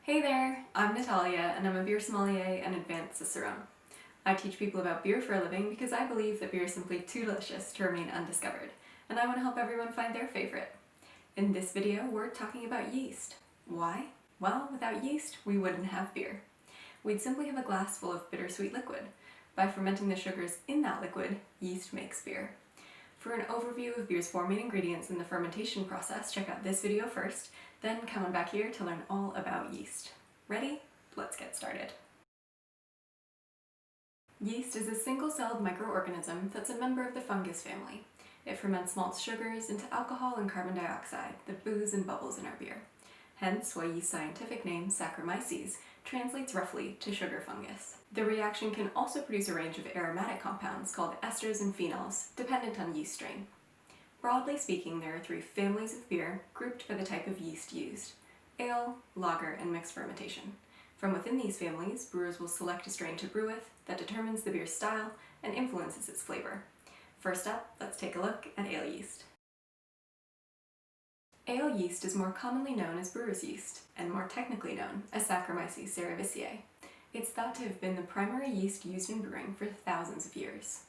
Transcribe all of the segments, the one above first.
Hey there, I'm Natalya and I'm a beer sommelier and advanced cicerone. I teach people about beer for a living because I believe that beer is simply too delicious to remain undiscovered, and I want to help everyone find their favorite. In this video, we're talking about yeast. Why? Well, without yeast, we wouldn't have beer. We'd simply have a glass full of bittersweet liquid. By fermenting the sugars in that liquid, yeast makes beer. For an overview of beer's four main ingredients in the fermentation process, check out this video first, then come on back here to learn all about yeast. Ready? Let's get started. Yeast is a single-celled microorganism that's a member of the fungus family. It ferments malt sugars into alcohol and carbon dioxide, the booze and bubbles in our beer. Hence why yeast's scientific name, Saccharomyces, translates roughly to sugar fungus. The reaction can also produce a range of aromatic compounds called esters and phenols, dependent on yeast strain. Broadly speaking, there are three families of beer grouped by the type of yeast used: ale, lager, and mixed fermentation. From within these families, brewers will select a strain to brew with that determines the beer's style and influences its flavor. First up, let's take a look at ale yeast. Ale yeast is more commonly known as brewer's yeast, and more technically known as Saccharomyces cerevisiae. It's thought to have been the primary yeast used in brewing for thousands of years.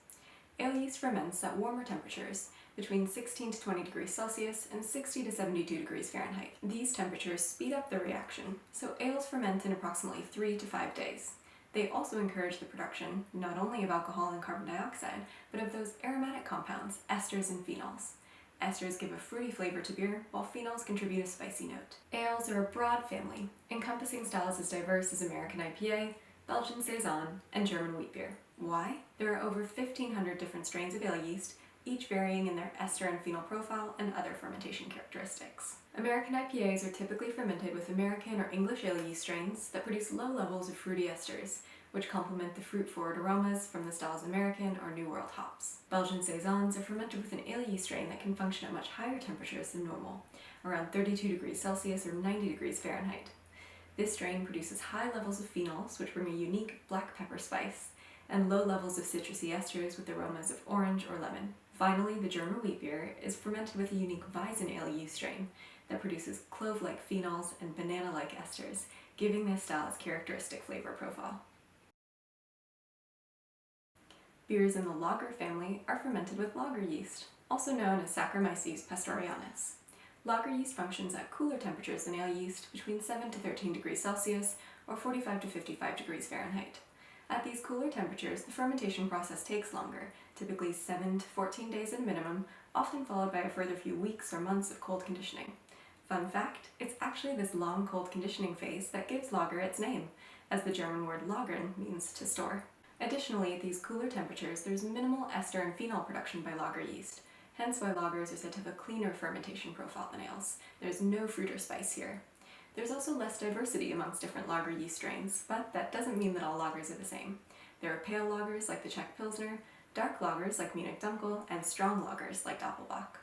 Ale yeast ferments at warmer temperatures, between 16 to 20 degrees Celsius and 60 to 72 degrees Fahrenheit. These temperatures speed up the reaction, so ales ferment in approximately 3 to 5 days. They also encourage the production not only of alcohol and carbon dioxide, but of those aromatic compounds, esters and phenols. Esters give a fruity flavor to beer, while phenols contribute a spicy note. Ales are a broad family, encompassing styles as diverse as American IPA, Belgian Saison, and German wheat beer. Why? There are over 1,500 different strains of ale yeast, each varying in their ester and phenol profile and other fermentation characteristics. American IPAs are typically fermented with American or English ale yeast strains that produce low levels of fruity esters, which complement the fruit-forward aromas from the style's American or New World hops. Belgian Saisons are fermented with an ale yeast strain that can function at much higher temperatures than normal, around 32 degrees Celsius or 90 degrees Fahrenheit. This strain produces high levels of phenols, which bring a unique black pepper spice, and low levels of citrusy esters with aromas of orange or lemon. Finally, the German wheat beer is fermented with a unique Weizen ale yeast strain that produces clove-like phenols and banana-like esters, giving this style's characteristic flavor profile. Beers in the lager family are fermented with lager yeast, also known as Saccharomyces pastorianus. Lager yeast functions at cooler temperatures than ale yeast, between 7 to 13 degrees Celsius or 45 to 55 degrees Fahrenheit. At these cooler temperatures, the fermentation process takes longer, typically 7 to 14 days at a minimum, often followed by a further few weeks or months of cold conditioning. Fun fact, it's actually this long cold conditioning phase that gives lager its name, as the German word lagern means to store. Additionally, at these cooler temperatures, there's minimal ester and phenol production by lager yeast, hence why lagers are said to have a cleaner fermentation profile than ales. There's no fruit or spice here. There's also less diversity amongst different lager yeast strains, but that doesn't mean that all lagers are the same. There are pale lagers like the Czech Pilsner, dark lagers like Munich Dunkel, and strong lagers like Doppelbock.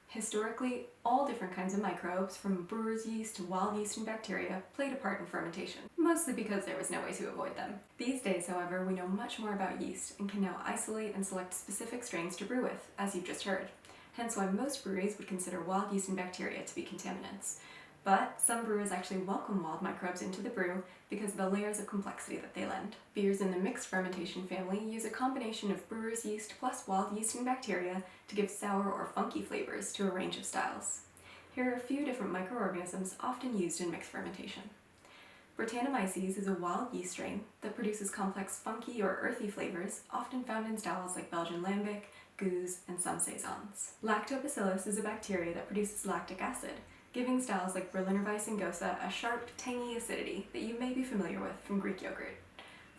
Historically, all different kinds of microbes, from brewer's yeast to wild yeast and bacteria, played a part in fermentation, mostly because there was no way to avoid them. These days, however, we know much more about yeast and can now isolate and select specific strains to brew with, as you've just heard. Hence why most breweries would consider wild yeast and bacteria to be contaminants. But some brewers actually welcome wild microbes into the brew because of the layers of complexity that they lend. Beers in the mixed fermentation family use a combination of brewer's yeast plus wild yeast and bacteria to give sour or funky flavors to a range of styles. Here are a few different microorganisms often used in mixed fermentation. Brettanomyces is a wild yeast strain that produces complex funky or earthy flavors, often found in styles like Belgian Lambic, Gueuze, and some Saisons. Lactobacillus is a bacteria that produces lactic acid, giving styles like Berliner Weiss and Gose a sharp, tangy acidity that you may be familiar with from Greek yogurt.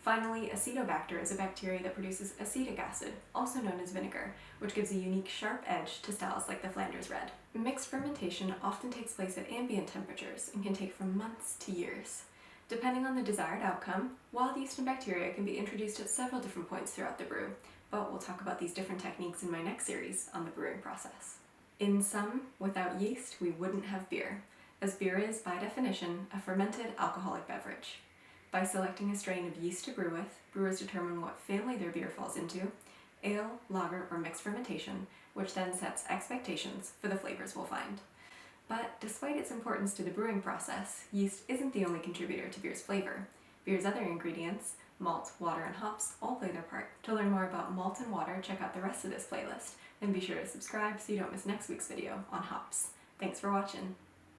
Finally, Acetobacter is a bacteria that produces acetic acid, also known as vinegar, which gives a unique sharp edge to styles like the Flanders Red. Mixed fermentation often takes place at ambient temperatures and can take from months to years. Depending on the desired outcome, wild yeast and bacteria can be introduced at several different points throughout the brew, but we'll talk about these different techniques in my next series on the brewing process. In sum, without yeast, we wouldn't have beer, as beer is, by definition, a fermented alcoholic beverage. By selecting a strain of yeast to brew with, brewers determine what family their beer falls into, ale, lager, or mixed fermentation, which then sets expectations for the flavors we'll find. But despite its importance to the brewing process, yeast isn't the only contributor to beer's flavor. Beer's other ingredients, malt, water, and hops, all play their part. To learn more about malt and water, check out the rest of this playlist, and be sure to subscribe so you don't miss next week's video on hops. Thanks for watching!